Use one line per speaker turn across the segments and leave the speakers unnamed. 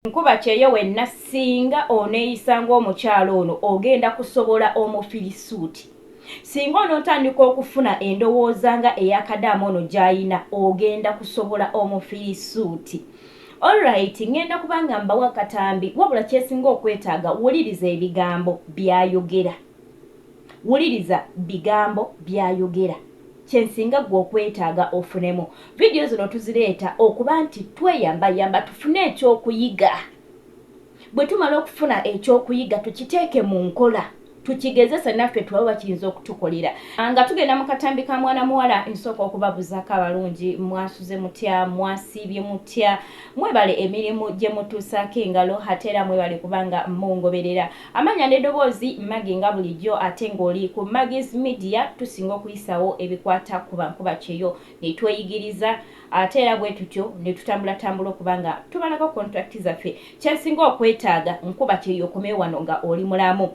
Nkuba kyeyo wenna singa oneeyisanga omukyalo ono ogenda kusobola omufirisuuti. Singa onootandika okufuna endowooza nga ey'akadaamu ono gy'ayina ogenda kusobola omufirisuuti. Alright, ngenda kubanga mbawa akatambi wabula kyesinga okwetaaga wuliriza ebigambo by'ayogera. Wuliriza bigambo by'ayogera. Kyensinga gwe okwetaaga ofunemu. Vidiyo zino tuzireeta okuba nti tweyamba tufune ekyokuyiga. Bwe tumala okufuna ekyokuyiga tukiteeke mu nkola. Tukigezese naffe tubawe kiyinza okutukolera. Nga tugenda mu katambi ka mwana muwala nsooka okubabuzaako abalungi mwasuze mutya, mwasiibye mutya, mwebale emirimu gye mutuusaako engalo ate era mwebale kubanga mungoberera. Amanya n'eddoboozi Maggie nga bulijjo ate ng'oli ku Maggie's Media tusinga okuyisawo ebikwata ku Nkuba Kyeyo ne tweyigiriza ate era bwe tutyo ne tutambula okubanga tubalako contract zaffe. Kyensinga okwetaaga Nkuba Kyeyo okomye wano nga oli mulamu.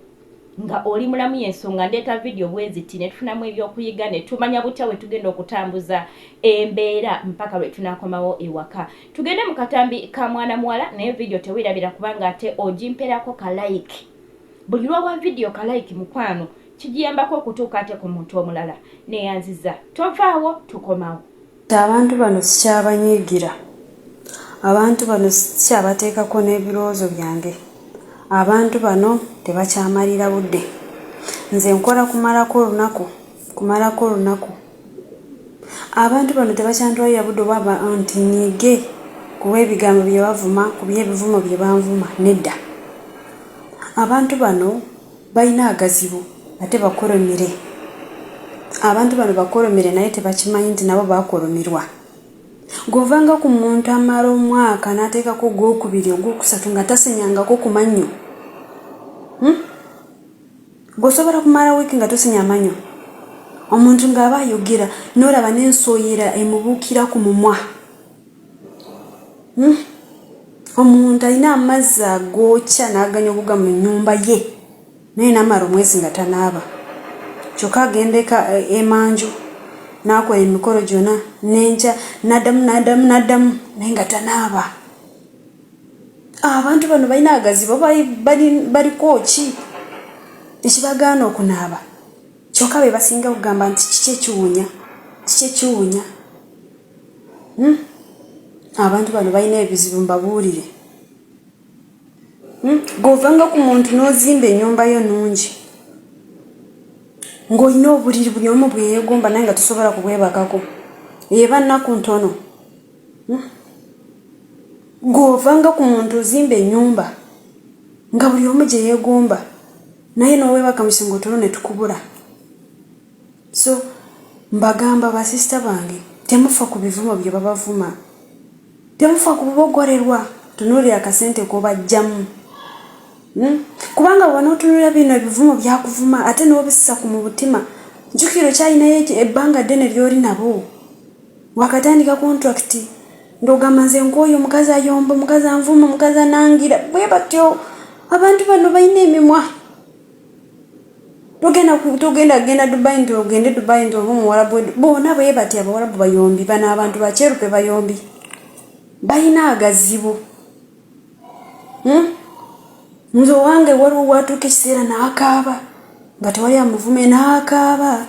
Nga oli mulamu y'ensonga ndeeta vidiyo bweziti ne tufunamu ebyokuyiga ne tumanya butya bwe tugenda okutambuza embeera mpaka lwe tunaakomawo ewaka. Tugende mu katambi ka mwana muwala naye vidiyo teweerabira kubanga ate ogimperako ka like. Buli lwawa vidiyo ka like mukwano kigiyambako okutuuka ate ku muntu omulala. Neeyanziza tovaawo tukomawo.
Abantu bano sikyabanyiigira. Abantu bano sikyabateekako n'ebirowoozo byange. Abantu bano tebakyamalira budde. Nze nkola kumalako olunaku. Abantu bano tebakyantwalira budde obwaba nti nyiige kuba ebigambo bye bavuma ku by'ebivumo bye banvuma nedda. Abantu bano balina agazibu ate bakolomire. Abantu bano bakolomire naye tebakimanyi nti nabo bakolomirwa. Govanga ku muntu amala omwaka n'ateekako ogwokubiri ogwokusatu nga tasenyangako ku mannyo. Gosobola kumala wiiki nga tosenya mannyo. Omuntu ng'aba ayogera n'olaba n'ensooyera emubuukira ku mumwa. Omuntu alina amazzi agookya n'aganyogoga mu nnyumba ye naye n'amala omwezi nga tanaaba. Kyokka agendeka emanju n'akola emikolo gyonna n'enkya n'addamu naye nga tanaaba. Abantu bano balina agazibo baliko ki ekibagaana okunaaba. Kyokka be basinga kugamba nti kiki ekiwunya. Abantu bano balina ebizibu mbabuulire. Govanga ku muntu n'ozimba ennyumba yo nnungi ng'olina obuliri buli omu bwe yeegomba naye nga tosobola kubwebakako eba nnaku ntono. Govanga ku muntu ozimba ennyumba nga buli omu gye yeegomba naye n'owebaka musingo otulo ne tukubula. So mbagamba basisita bange temufa ku bivumo bye babavuma. Temufa ku bubogorerwa tunuulira akasente k'obajjamu. Kubanga bw'onootunulira bino ebivumo byakuvuma ate n'obissa ku mu butima jjukira okyalinayo ebbanga ddene ly'oli nabo. Wakatandika kontrakiti ndogamba nze nkooyo omukazi ayomba, omukazi anvuma, omukazi anangira bwe batyo. Abantu bano balina emimwa. Togenda Dubai nti ogende Dubai nti oba Omuwarabu boona bwe batyo. Abawarabu bayombi, bano abantu bakyerupe bayombi. Balina agazibu. Nze owange waliwo watuuka ekiseera n'akaaba nga tewali amuvume n'akaaba.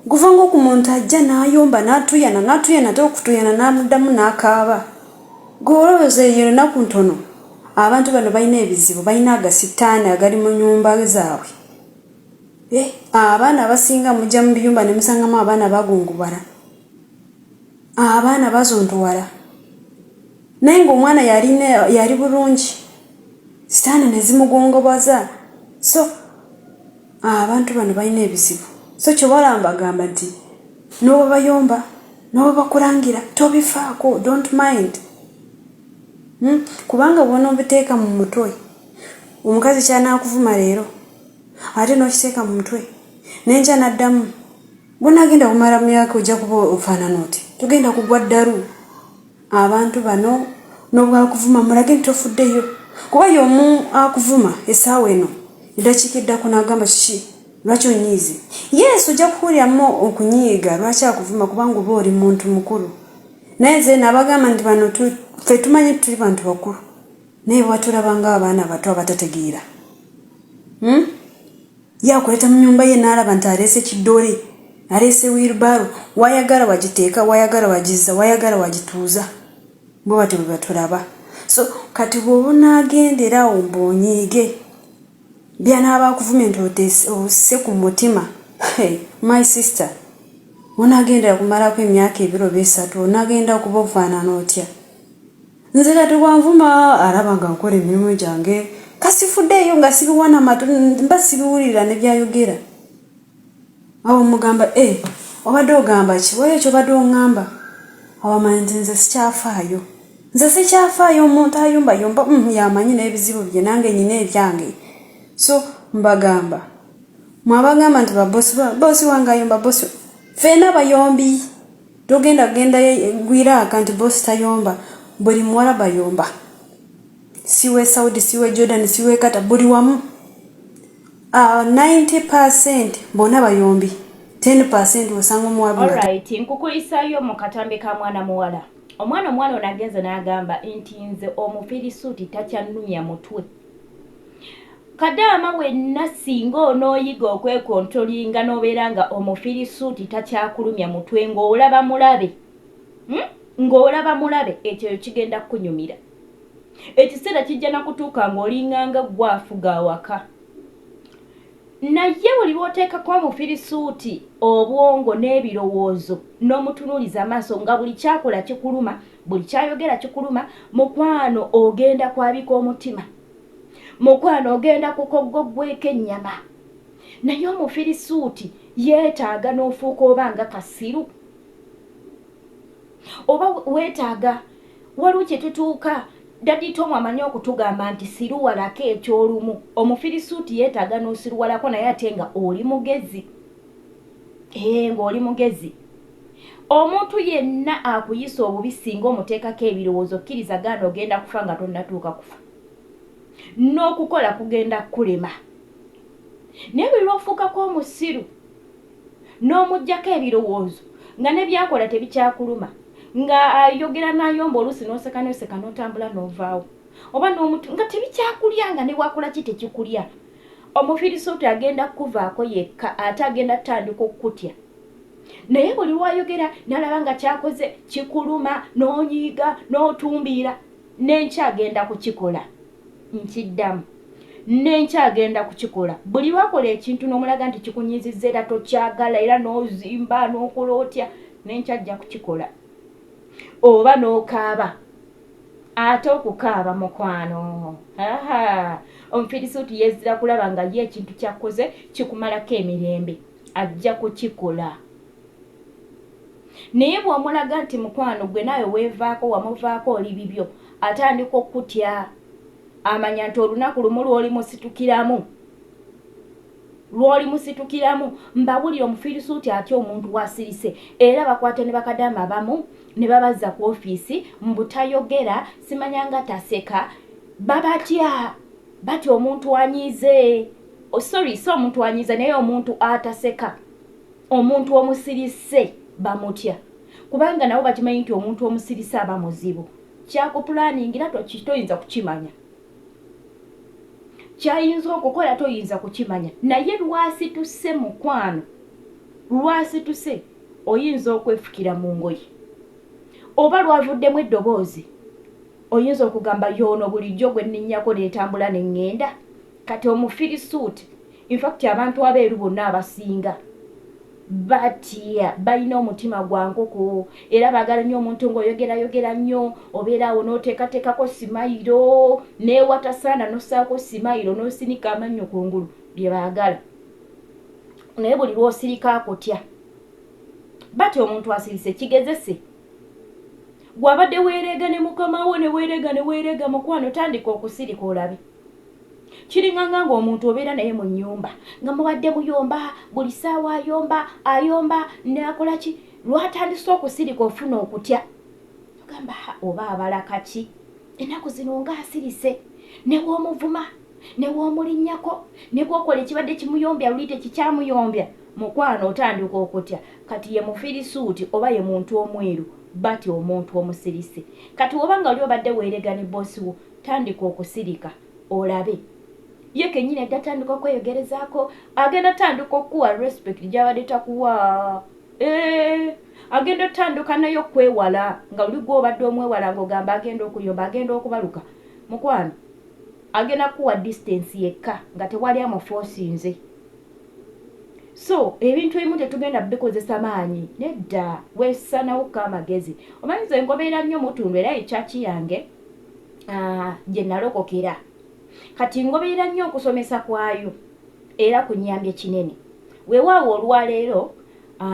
Govanga ku muntu ajja n'ayomba n'atuyana ate okutuyana n'amuddamu n'akaaba. Gw'olowooza eyo ennaku ntono. Abantu bano balina ebizibu, balina agasitaani agali mu nnyumba zaabwe. Abaana abasinga mujja mu biyumba ne musangamu abaana bagungubala. Abaana bazontuwala. Naye ng'omwana yali bulungi. Sitaani ne zimugongobaza. So abantu bano balina ebizibu. So kyobala mbagamba nti n'oba bayomba n'oba bakulangira tobifaako, don't mind. Kubanga bw'onoobiteeka mu mutwe omukazi kyanaakuvuma leero ate n'okiteeka mu mutwe n'enkya n'addamu bw'onaagenda kumala mu myaka ojja kuba ofaanana oti tugenda kugwa ddalu. Abantu bano n'obwakuvuma mulage nti tofuddeyo kuba y'omu akuvuma essaawa eno eddakiika eddako n'agamba kiki lwaki onyiize. Yesu ojja kuhuuliramu okunyiiga lwaki akuvuma kubanga oba oli muntu mukulu. Naye nze n'abagamba nti bano ffe tumanyi tuli bantu bakulu. naye watulabanga abaana bato abatategeera yakuleta mu nyumba ye n'alaba nti aleese kiddole aleese wiirubaro wayagala wagiteeka wayagala wagizza wayagala wagituuza bwe batyo bwe batulaba so kati bw'oba onaagenderawo mb'onyiige byanaaba akuvumye nti osse ku mutima my sister onaagendera kumalako emyaka 2 onaagenda okuba ofaanana otya nze kati bwanvuma alaba nga nkola emirimu gyange kasifuddeeyo nga sibiwana matu mba sibiwulira ne byayogera awo mugamba obadde ogamba ki wali ekyo obadde oŋŋamba awamanya nti nze sikyafaayo omuntu ayombayomba yamanyi n'ebizibu bye nange nyina ebyange so mbagamba mwabagamba nti bosi wange ayomba bosi feena bayombi togenda gwiraaka nti bosi tayomba buli muwala bayomba siwe Saudi siwe Jordan siwe Kata buli wamu 90% bona bayombi 10% osanga omuwala.
Alright, nkukulisayo mu katambe ka mwana muwala. Omwana onagenza n'agamba nti nze omufirisuuti takyannumya mutwe. Kadaama wenna singa onooyiga okwekontrolinga n'obeera nga omufirisuuti takyakulumya mutwe ng'olaba mulabe ekyo kigenda kukunyumira. Ekiseera kijja na kutuuka ng'olinganga gwafuga awaka. Naye buli lw'oteekako omufirisuuti obwongo n'ebirowoozo n'omutunuuliza amaaso nga buli kyakola kikuluma, buli kyayogera kikuluma, mukwano ogenda kwabika omutima. Mukwano ogenda kukoggogweko ennyama. Naye omufirisuuti yeetaaga n'ofuuka obanga kasiru. Oba weetaaga waliwo kye tutuuka Dadi Tomu amanyi okutugamba nti siruwalako ekyolumu. Omufirisuuti yeetaaga n'osiruwalako naye ate nga oli mugezi. Ng'oli mugezi. Omuntu yenna akuyisa obubi singa omuteekako ebirowoozo kkiriza gaana ogenda kufa nga tonnatuuka kufa. N'okukola kugenda kulema. Naye buli lw'ofuukako omusiru n'omuggyako ebirowoozo nga ne byakola tebikyakuluma. Nga ayogera n'ayomba oluusi n'oseka n'otambula n'ovaawo. Oba n'omuntu nga tebikyakulya nga ne bwakola ki tekikulya. Omufirisuuti agenda kuvaako yekka ate agenda tutandika okukutya. Naye buli lwayogera n'alaba nga kyakoze kikuluma n'onyiiga n'otumbiira n'enkyagenda kukikola. Nkiddamu. N'enkyagenda kukikola. Buli lwakola ekintu n'omulaga nti kikunyizizza era tokyagala era n'ozimba n'okola otya n'enkyajja kukikola. Oba n'okaaba. Ate okukaaba mukwano. Omufirisuuti yeezira kulaba nga ye ekintu kyakoze kikumalako emirembe. Ajja kukikola. Naye bw'omulaga nti mukwano gwe nawe weevaako wamuvaako oli bibyo atandika okutya. Amanya nti olunaku lumu lw'oli musitukiramu mbawulira omufirisuuti atya omuntu wasirise era bakwata ne bakadaama abamu ne babaza ku ofiisi mbutayogera simanyanga taseka babatya bati omuntu anyize so omuntu anyize naye omuntu ataseka omuntu omusirise bamutya kubanga nabo bakimanyi nti omuntu omusirise aba muzibu kyakupulaningira toyinza kukimanya kyayinza okukola toyinza kukimanya naye lwasituse mukwano lwasituse oyinza okwefukira mu ngoye oba lwavuddemu eddoboozi oyinza okugamba yoono bulijjo gwe nninnyako neetambula ne ŋŋenda kati omufirisuuti infact abantu abeeru bonna abasinga batya balina omutima gwa nkoko era baagala nnyo omuntu ng'oyogera nnyo obeera awo n'oteekateekako simayiro n'ewatasaana n'ossaako simayiro n'osinika amannyo kungulu bye baagala naye buli lw'osirika akutya bati omuntu asirise kigezese gw'abadde weerega ne mukama wo ne weerega mukwano tandika okusirika olabe kiringanga ng'omuntu obeera naye mu nnyumba nga mubadde muyomba buli ssaawa ayomba n'akola ki lwatandise okusirika ofuna okutya ogamba oba abalaka ki ennaku zino ng'asirise ne w'omuvuma ne w'omulinnyako ne bw'okola ekibadde kimuyombya luli tekikyamuyombya mukwano otandika okutya kati ye mufirisuuti oba ye muntu omweru bati omuntu omusirise. Kati obanga oli obadde weeregana bossi wo tandika okusirika olabe ye kenyini agatandika okweyogerezaako agenda tandika okuwa respect gy'abadde takuwa agenda tandika nayo kwewala nga oli gw'obadde omwewala ng'ogamba agenda okuyomba agenda okubaluka mukwano agenda kuwa distance yekka nga tewali amuforcinze. So ebintu ebimu tetugenda bikozesa maanyi nedda weesanawo k'amagezi. Omanyiza engoberera nnyo mutundu era ekyaki yange gye nalokokera kati ngoberera nnyo okusomesa kwayo era kunyambye kinene. Weewaawo olwaleero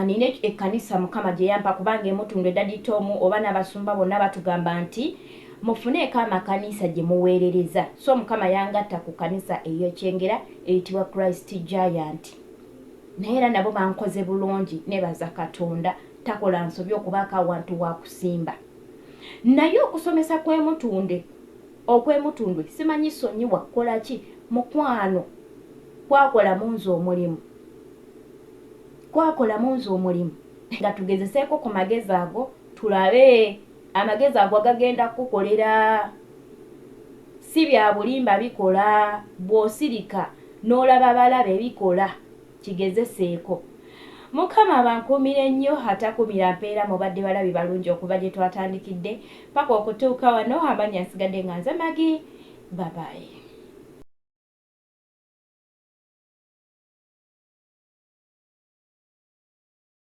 nina ekkanisa Mukama gye yampa kubanga emutundu eddaditoomu oba n'abasumba bonna batugamba nti mufuneeko amakanisa gye muweerereza. So Mukama yangatta ku kanisa ey'Ekyengera eyitibwa Christ Giant. Naye era nabo bankoze bulungi nebaza Katonda takola nsobi okubaako awantu wa kusimba. Naye okusomesa okw'emutundwe simanyi sonyiwa kukola ki mukwano kwakola munzi omulimu nga tugezeseeko ku magezi ago tulabe amagezi ago gagenda kukolera si bya bulimba bikola bw'osirika n'olaba abalabe bikola kigezeseeko. Mukama bankuumire nnyo atakumira mpeera mubadde balabi balungi okuva gye twatandikidde paka okutuuka wano amanyi nsigadde nga nze Magi. Bye bye.